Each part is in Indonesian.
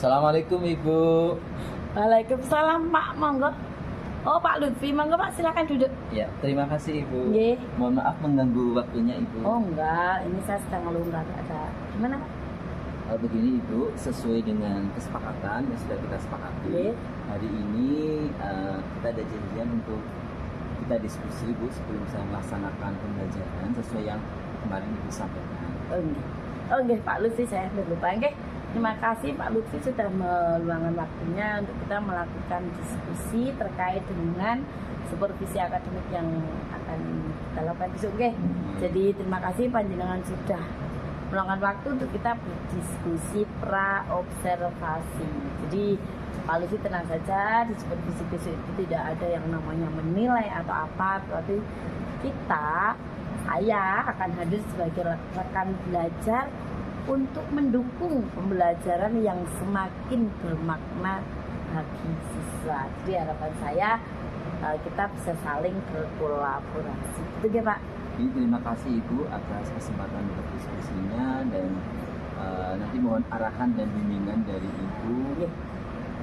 Assalamualaikum Ibu. Waalaikumsalam Pak, monggo. Oh Pak Lutfi, monggo Pak, silakan duduk. Ya, terima kasih Ibu. Nggih. Mohon maaf mengganggu waktunya Ibu. Oh enggak, ini saya sedang ngeluh, nggak ada. Gimana Pak? Begini Ibu, sesuai dengan kesepakatan yang sudah kita sepakati. Nggih. Hari ini kita ada janjian untuk kita diskusi Ibu sebelum saya melaksanakan pembelajaran sesuai yang kemarin Ibu sampaikan. Oh enggak Pak Lutfi, saya lupa. Enggak. Terima kasih Pak Lutfi sudah meluangkan waktunya untuk kita melakukan diskusi terkait dengan supervisi akademik yang akan kita lakukan besok. Oke. Jadi terima kasih panjenengan sudah meluangkan waktu untuk kita berdiskusi pra-observasi. Jadi Pak Lutfi tenang saja, di supervisi besok itu tidak ada yang namanya menilai atau apa, tapi saya akan hadir sebagai rekan belajar untuk mendukung pembelajaran yang semakin bermakna bagi siswa. Jadi harapan saya kita bisa saling berkolaborasi. Itu ya Pak. Terima kasih Ibu atas kesempatan berdiskusinya dan nanti mohon arahan dan bimbingan dari Ibu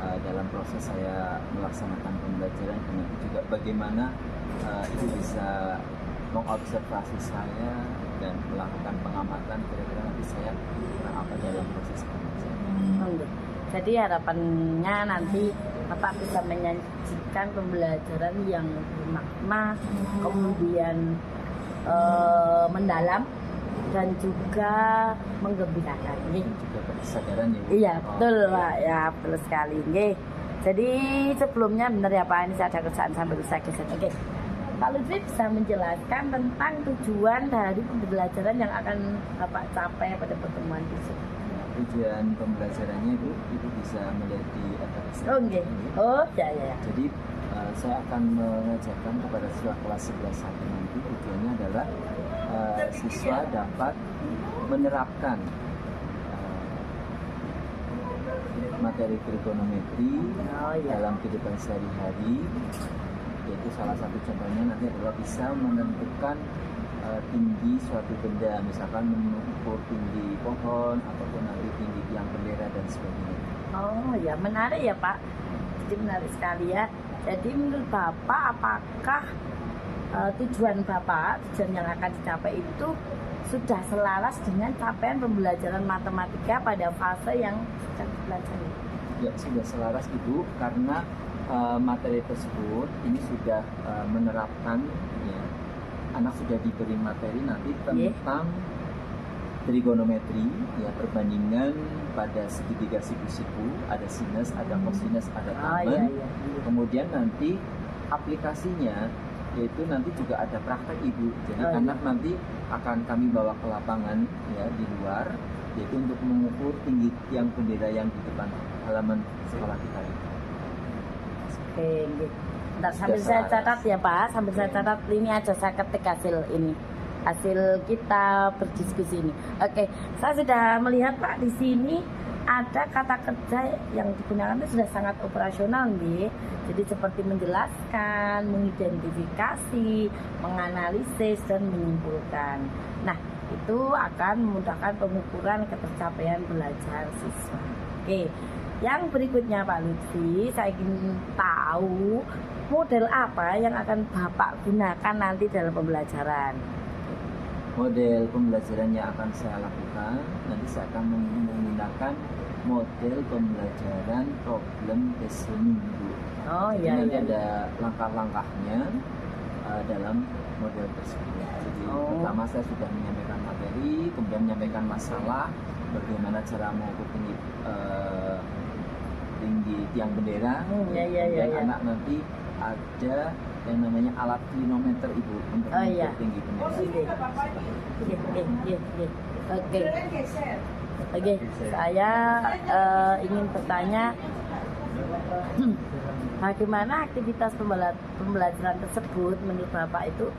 dalam proses saya melaksanakan pembelajaran, dan juga bagaimana Ibu bisa mengobservasi saya dan melakukan pengamatan kira-kira nanti saya apa dalam proses pembelajaran. Jadi harapannya nanti Bapak bisa menyajikan pembelajaran yang bermakna, kemudian mendalam dan juga menggembirakan. Juga kesadaran ya Bu. Iya betul Pak, ya betul sekali. Jadi sebelumnya benar ya Pak, ini saya ada kerjaan sambil saya geser. Oke. Pak Lutfi bisa menjelaskan tentang tujuan dari pembelajaran yang akan Bapak capai pada pertemuan besok. Tujuan pembelajarannya Ibu bisa melihat di atas. Oh enggak. Oh ya. Jadi saya akan mengajarkan kepada siswa kelas 11 nanti, tujuannya adalah siswa dapat menerapkan materi trigonometri dalam kehidupan sehari-hari. Yaitu salah satu contohnya nanti adalah bisa menentukan tinggi suatu benda, misalkan mengukur tinggi pohon ataupun nanti tinggi tiang bendera dan sebagainya. Oh ya, menarik ya Pak. Jadi menarik sekali ya. Jadi menurut Bapak, apakah tujuan yang akan dicapai itu sudah selaras dengan capaian pembelajaran matematika pada fase yang sedang dipelajari? Ya, sudah selaras Ibu, karena materi tersebut ini sudah menerapkan ya, anak sudah diberi materi nanti tentang trigonometri ya, perbandingan pada segitiga siku-siku, ada sinus, ada kosinus, ada tamen. Kemudian nanti aplikasinya yaitu nanti juga ada praktek Ibu. Jadi anak nanti akan kami bawa ke lapangan ya di luar, yaitu untuk mengukur tinggi tiang bendera yang di depan halaman sekolah kita itu. Oke, bentar, sambil saya catat ya Pak, sambil saya catat ini aja, saya ketik hasil kita berdiskusi ini. Oke, saya sudah melihat Pak di sini ada kata kerja yang digunakan itu sudah sangat operasional nih. Jadi seperti menjelaskan, mengidentifikasi, menganalisis dan menyimpulkan. Nah, itu akan memudahkan pengukuran ketercapaian belajar siswa. Oke. Yang berikutnya Pak Lutfi, saya ingin tahu model apa yang akan Bapak gunakan nanti dalam pembelajaran. Model pembelajaran yang akan saya lakukan, nanti saya akan menggunakan model pembelajaran problem based learning. Jadi nanti ada langkah-langkahnya dalam model tersebut. Jadi pertama saya sudah menyampaikan materi, kemudian menyampaikan masalah, bagaimana cara mengukur tinggi tiang bendera. Dan anak nanti ada yang namanya alat klinometer Ibu untuk mengukur tinggi bendera. Oke. Saya ingin bertanya, bagaimana aktivitas pembelajaran tersebut menurut Bapak itu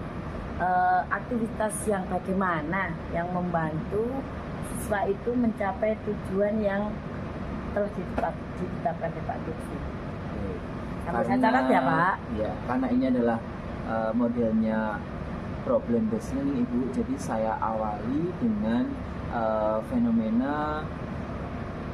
aktivitas yang bagaimana yang membantu siswa itu mencapai tujuan yang telah ditetapkan di Pak Lutfi. Sampai saya catat ya Pak. Ya, karena ini adalah modelnya problem based learning Ibu. Jadi saya awali dengan fenomena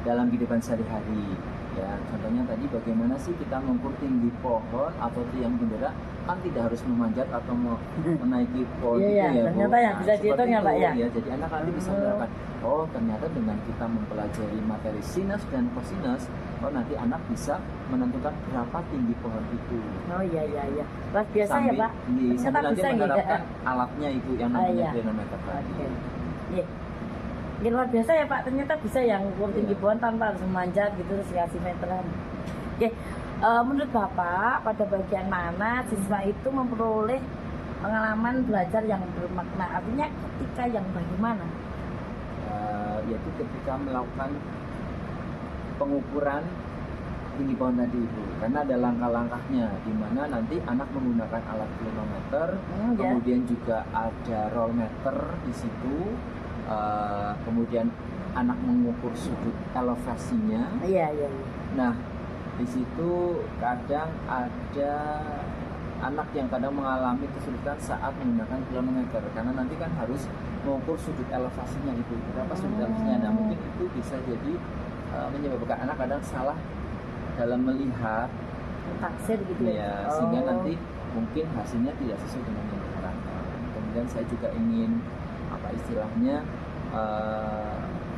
dalam kehidupan sehari-hari. Ya, contohnya tadi bagaimana sih kita mengukur tinggi pohon atau tiang bendera, kan tidak harus memanjat atau menaiki pohon Iya, itu iya, ya, Bu. ternyata ya bisa seperti dihitung ya, Pak, itu, ya. Jadi anak nanti bisa menerapkan, oh ternyata dengan kita mempelajari materi sinus dan kosinus, oh nanti anak bisa menentukan berapa tinggi pohon itu. Oh iya iya iya. Luar biasa ya, Pak. Sambil Ternyata nanti bisa menerapkan alatnya itu yang namanya iya. grenometer tadi. Oke. Iya. Ini luar biasa ya, Pak. Ternyata bisa yang ukur tinggi pohon tanpa harus memanjat gitu terus kasih meteran. Oke. Menurut Bapak, pada bagian mana siswa itu memperoleh pengalaman belajar yang bermakna? Artinya ketika yang bagaimana? Yaitu ketika melakukan pengukuran tinggi pohon tadi itu, karena ada langkah-langkahnya di mana nanti anak menggunakan alat klimameter, kemudian juga ada rollmeter di situ, kemudian anak mengukur sudut elevasinya. Iya. Nah, di situ kadang ada anak yang kadang mengalami kesulitan saat menggunakan kilometer karena nanti kan harus mengukur sudut elevasinya itu, berapa sudut elevasinya. Nah, mungkin itu bisa jadi menyebabkan anak kadang salah dalam melihat taksir gitu ya, sehingga nanti mungkin hasilnya tidak sesuai dengan yang diharapkan. Kemudian saya juga ingin apa istilahnya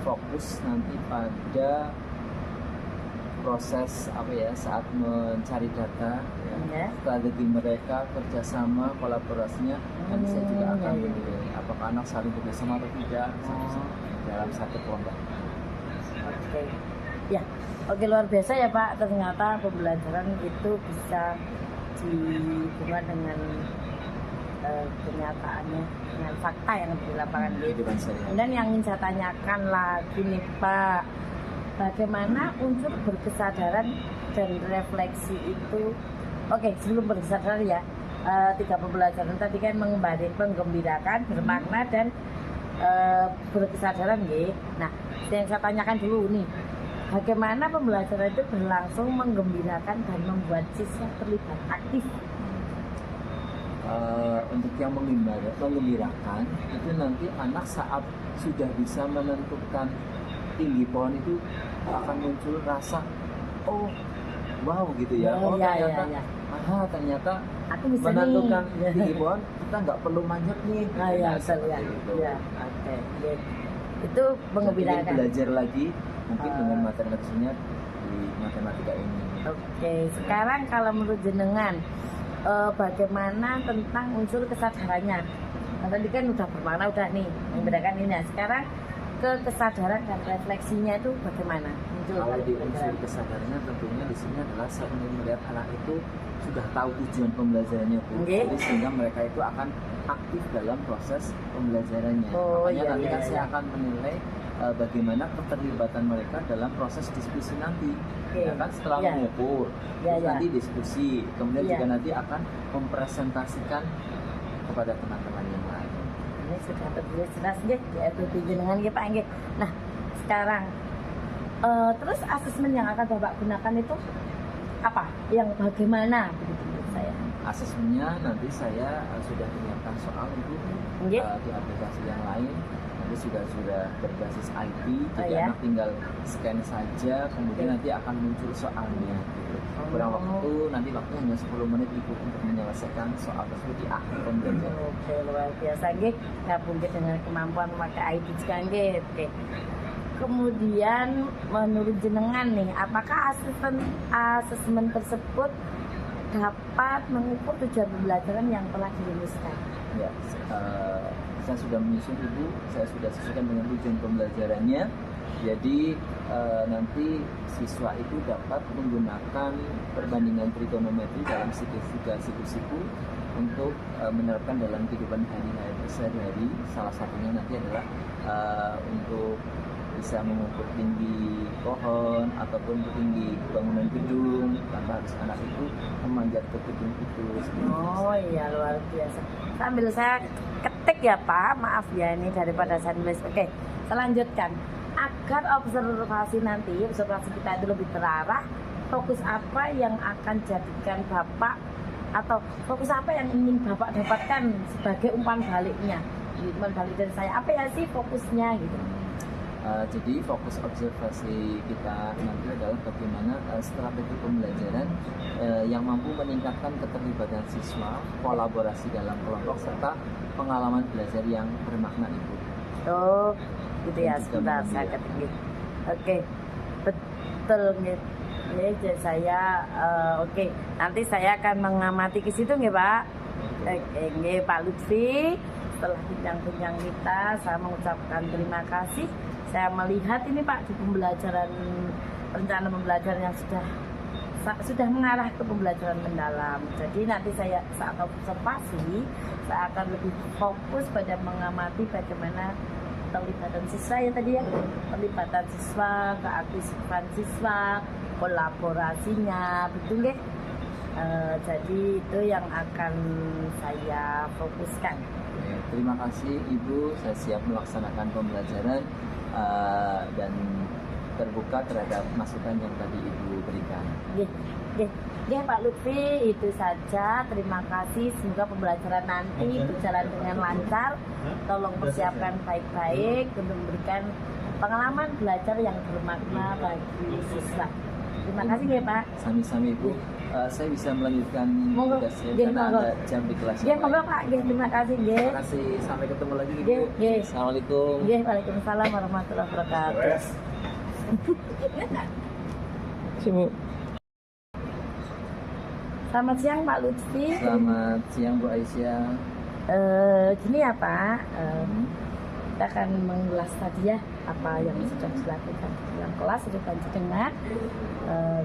fokus nanti pada proses apa ya saat mencari data ya, strategi mereka, kerjasama, kolaborasinya, nanti saya juga akan menilai apakah anak saling bekerjasama atau tidak dalam satu kelompok. Oke. Ya, oke, luar biasa ya Pak. Ternyata pembelajaran itu bisa dihubungkan dengan kenyataannya, dengan fakta yang di lapangan gitu. Dan yang ingin saya tanyakan lagi nih Pak, bagaimana unsur berkesadaran dan refleksi itu? Oke, sebelum berkesadaran ya, 3 pembelajaran tadi kan menggembirakan, bermakna dan berkesadaran ya. Nah, yang saya tanyakan dulu nih, bagaimana pembelajaran itu berlangsung menggembirakan dan membuat siswa terlibat aktif? Untuk yang menggembirakan itu nanti anak saat sudah bisa menentukan tinggi pohon itu akan muncul rasa wow gitu ya, ternyata aku bisa menentukan nih tinggi pohon kita nggak perlu manjat nih. Oke. Itu mengembirakan. Belajar lagi mungkin dengan matematikanya di matematika ini. Oke, sekarang kalau menurut jenengan bagaimana tentang unsur kesadarannya? Nah, tadi kan udah bermakna udah nih membedakan ini. Nah, sekarang ke kesadaran dan refleksinya itu bagaimana? Kalau di unsur kesadarannya tentunya di sini adalah saya ingin melihat anak itu sudah tahu tujuan pembelajarannya jadi sehingga mereka itu akan aktif dalam proses pembelajarannya. Makanya nanti kan saya akan menilai bagaimana keterlibatan mereka dalam proses diskusi nanti. Ya kan setelah mengukur, nanti diskusi, kemudian juga nanti akan mempresentasikan kepada teman-teman yang lain. Ini sudah tertulis jelas yaitu jenengan nggih Pak nggih. Nah, sekarang terus asesmen yang akan Bapak gunakan itu apa? Yang bagaimana begitu menurut saya? Asesmennya nanti saya sudah menyiapkan soal itu di aplikasi yang lain. Nanti sudah berbasis IT, jadi anak tinggal scan saja, kemudian nanti akan muncul soalnya. Gitu. Kurang waktu, nanti waktunya hanya 10 menit Ibu untuk menyelesaikan soal tersebut di akhir pembelajaran. Oke, luar biasa nggih. Gabung dengan kemampuan memakai IT juga nggih. Oke. Kemudian menurut jenengan nih, apakah asesmen tersebut dapat mengukur tujuan pembelajaran yang telah dirumuskan? Ya, saya sudah menyusun Ibu, saya sudah sesuaikan dengan tujuan pembelajarannya. Jadi nanti siswa itu dapat menggunakan perbandingan trigonometri dalam siku-siku untuk menerapkan dalam kehidupan sehari-hari. Salah satunya nanti adalah untuk bisa mengukur tinggi pohon ataupun tinggi bangunan gedung tanpa harus anak itu memanjat ke gedung itu. Oh iya, luar biasa. Sambil saya ketik ya Pak, maaf ya ini daripada saya nulis. Oke, selanjutkan. Agar observasi kita itu lebih terarah, fokus apa yang akan jadikan Bapak atau fokus apa yang ingin Bapak dapatkan sebagai umpan balik dari saya, apa ya sih fokusnya gitu? Jadi fokus observasi kita nanti adalah bagaimana strategi pembelajaran yang mampu meningkatkan keterlibatan siswa, kolaborasi dalam kelompok, serta pengalaman belajar yang bermakna itu. Oh, gitu ya. Sebentar, saya ketik. Oke, betul gitu. Jadi saya oke. Nanti saya akan mengamati ke situ nggih, Pak. Oke, Pak Lutfi. Setelah bincang-bincang kita, saya mengucapkan terima kasih. Saya melihat ini Pak di pembelajaran, rencana pembelajaran yang sudah mengarah ke pembelajaran mendalam. Jadi nanti saya saat observasi, saya akan lebih fokus pada mengamati bagaimana pelibatan siswa ya tadi ya, pelibatan siswa, keaktifan siswa, kolaborasinya, betul nggih? Jadi itu yang akan saya fokuskan. Terima kasih Ibu, saya siap melaksanakan pembelajaran dan terbuka terhadap masukan yang tadi Ibu berikan. Ya Pak Lutfi, itu saja. Terima kasih. Semoga pembelajaran nanti berjalan dengan lancar. Tolong persiapkan baik-baik untuk memberikan pengalaman belajar yang bermakna bagi siswa. Terima kasih ya Pak. Sami-sami Ibu. Saya bisa melanjutkan tugasnya karena ada jam di kelas. Monggo Pak. Terima kasih. Terima kasih. Sampai ketemu lagi Ibu. Assalamualaikum. Waalaikumsalam warahmatullahi wabarakatuh. Selamat siang Pak Lutfi. Selamat siang Bu Aisyah. Gini ya Pak, kita akan mengulas tadi ya apa yang sudah dilakukan di dalam kelas sudah bantu dengar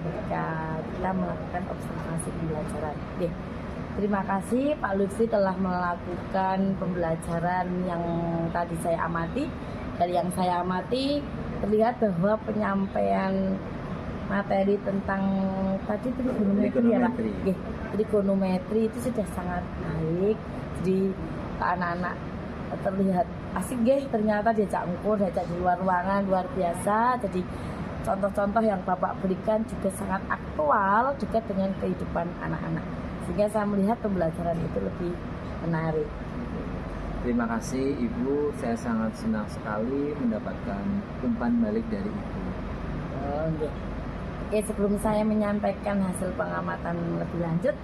ketika kita melakukan observasi pembelajaran. Terima kasih Pak Lutfi telah melakukan pembelajaran yang tadi saya amati. Dari yang saya amati terlihat bahwa penyampaian materi tentang tadi trigonometri ya Pak. Trigonometri itu sudah sangat baik. Jadi anak-anak terlihat asik ternyata diajak ngukur, diajak di luar ruangan luar biasa. Jadi contoh-contoh yang Bapak berikan juga sangat aktual juga dengan kehidupan anak-anak. Sehingga saya melihat pembelajaran itu lebih menarik. Terima kasih Ibu, saya sangat senang sekali mendapatkan umpan balik dari Ibu. Sebelum saya menyampaikan hasil pengamatan lebih lanjut,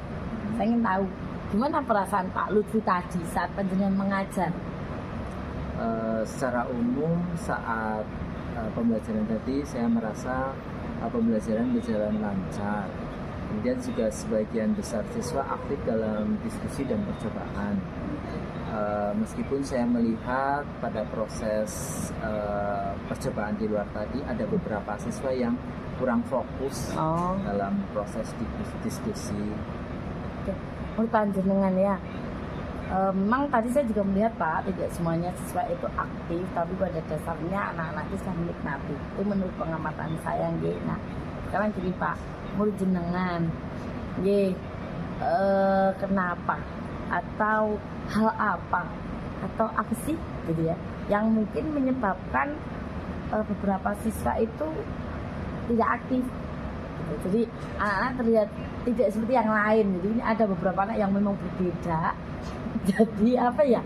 saya ingin tahu gimana perasaan Pak Lutfi tadi saat panjenengan mengajar? Secara umum saat pembelajaran tadi saya merasa pembelajaran berjalan lancar. Kemudian juga sebagian besar siswa aktif dalam diskusi dan percobaan. Meskipun saya melihat pada proses percobaan di luar tadi ada beberapa siswa yang kurang fokus dalam proses diskusi. Menurut panjenengan ya, memang tadi saya juga melihat Pak, tidak semuanya siswa itu aktif, tapi pada dasarnya anak-anak itu sudah menikmati. Itu menurut pengamatan saya. Nah, sekarang gini Pak, menurut jenengan, kenapa atau hal apa atau apa sih gitu ya yang mungkin menyebabkan beberapa siswa itu tidak aktif gitu. Jadi anak-anak terlihat tidak seperti yang lain. Jadi ini ada beberapa anak yang memang berbeda. Jadi apa ya,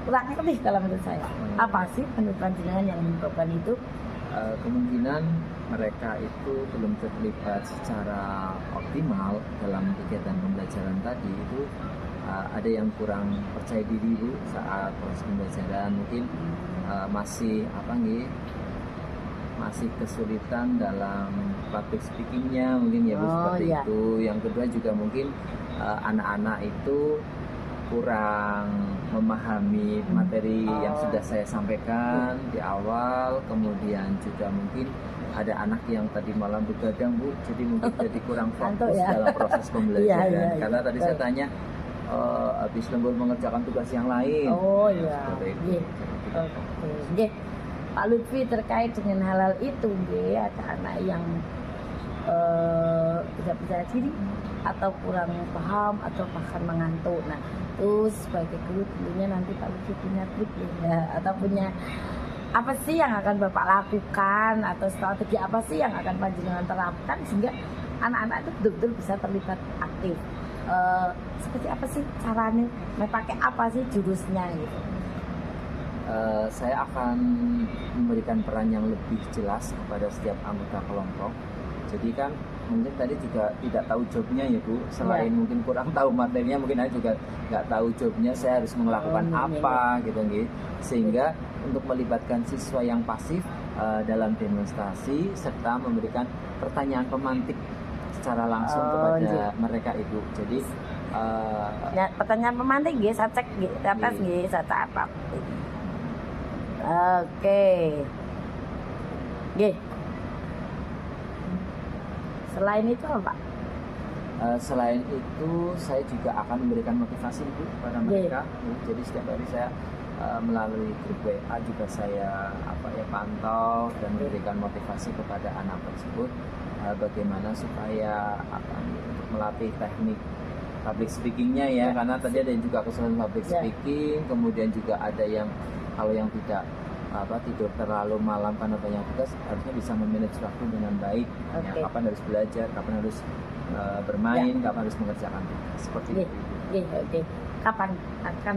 kurang lebih kalau menurut saya. Apa sih menurut panjenengan yang menyebabkan itu? Kemungkinan mereka itu belum terlibat secara optimal dalam kegiatan pembelajaran tadi. Itu ada yang kurang percaya diri Bu saat proses pembelajaran, mungkin masih kesulitan dalam public speakingnya mungkin ya Bu, seperti itu. Yang kedua juga mungkin anak-anak itu kurang memahami materi yang sudah saya sampaikan di awal. Kemudian juga mungkin ada anak yang tadi malam begadang Bu, jadi mungkin jadi kurang fokus dalam proses pembelajaran. Karena tadi saya tanya habis lembur mengerjakan tugas yang lain. Pak Lutfi terkait dengan hal-hal itu, ada anak yang tidak percaya diri atau kurang paham atau bahkan mengantuk. Nah, itu sebagai guru tentunya nanti Pak Lutfi punya trik ya, atau punya apa sih yang akan Bapak lakukan atau strategi apa sih yang akan panjenengan terapkan sehingga anak-anak itu betul-betul bisa terlibat aktif. Seperti apa sih caranya, pakai apa sih jurusnya gitu? saya akan memberikan peran yang lebih jelas kepada setiap anggota kelompok. Jadi kan mungkin tadi juga tidak tahu jobnya ya Bu, selain mungkin kurang tahu materinya, mungkin saya juga nggak tahu jobnya, saya harus melakukan apa gitu gitu. Sehingga untuk melibatkan siswa yang pasif dalam demonstrasi serta memberikan pertanyaan pemantik secara langsung kepada mereka Ibu. Jadi ya, pertanyaan pemantik nggih, saya cek nggih, atas nggih, saya catat. Oke. Nggih. Selain itu apa, Pak? Selain itu saya juga akan memberikan motivasi Ibu kepada mereka. Jadi setiap hari saya melalui grup WA juga saya pantau dan memberikan motivasi kepada anak tersebut bagaimana supaya untuk melatih teknik public speakingnya ya, karena tadi ada yang juga kesulitan public speaking, kemudian juga ada yang kalau yang tidak tidur terlalu malam karena banyak tugas, harusnya bisa memanage waktu dengan baik. Ya, kapan harus belajar, kapan harus bermain, kapan harus mengerjakan tugas. Seperti itu. Oke. Kapan akan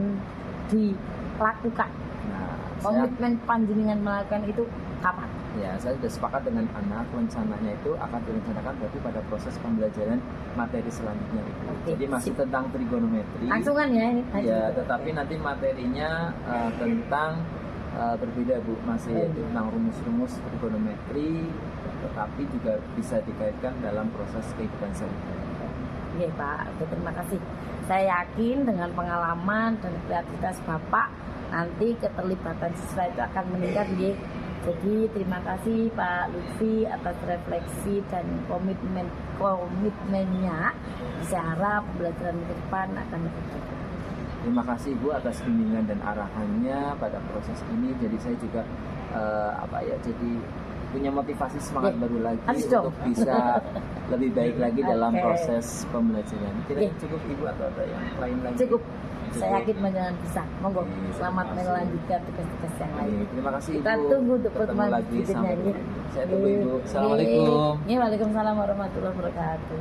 dilakukan? Nah, komitmen panjenengan melakukan itu kapan? Ya, saya sudah sepakat dengan anak, rencananya itu akan direncanakan berarti pada proses pembelajaran materi selanjutnya itu. Jadi masih tentang trigonometri. Langsungan ya ini. Ya, tetapi nanti materinya tentang berbeda Bu, masih tentang rumus-rumus trigonometri, tetapi juga bisa dikaitkan dalam proses kehidupan sehari-hari. Iya Pak, terima kasih. Saya yakin dengan pengalaman dan kreativitas Bapak nanti keterlibatan siswa itu akan meningkat ya. Jadi terima kasih Pak Lutfi atas refleksi dan komitmennya. Saya harap pembelajaran ke depan akan lebih baik. Terima kasih Ibu atas bimbingan dan arahannya pada proses ini. Jadi saya juga jadi punya motivasi semangat baru lagi untuk bisa lebih baik lagi dalam proses pembelajaran. Kira cukup Ibu atau ada yang lain lagi? Cukup. Saya yakin menjalan bisa. Monggo, selamat melanjutkan tugas-tugas yang lain. Terima kasih Ibu. Kita tunggu untuk pertemuan lagi berikutnya. Saya tunggu Ibu. Assalamualaikum. Waalaikumsalam warahmatullahi wabarakatuh.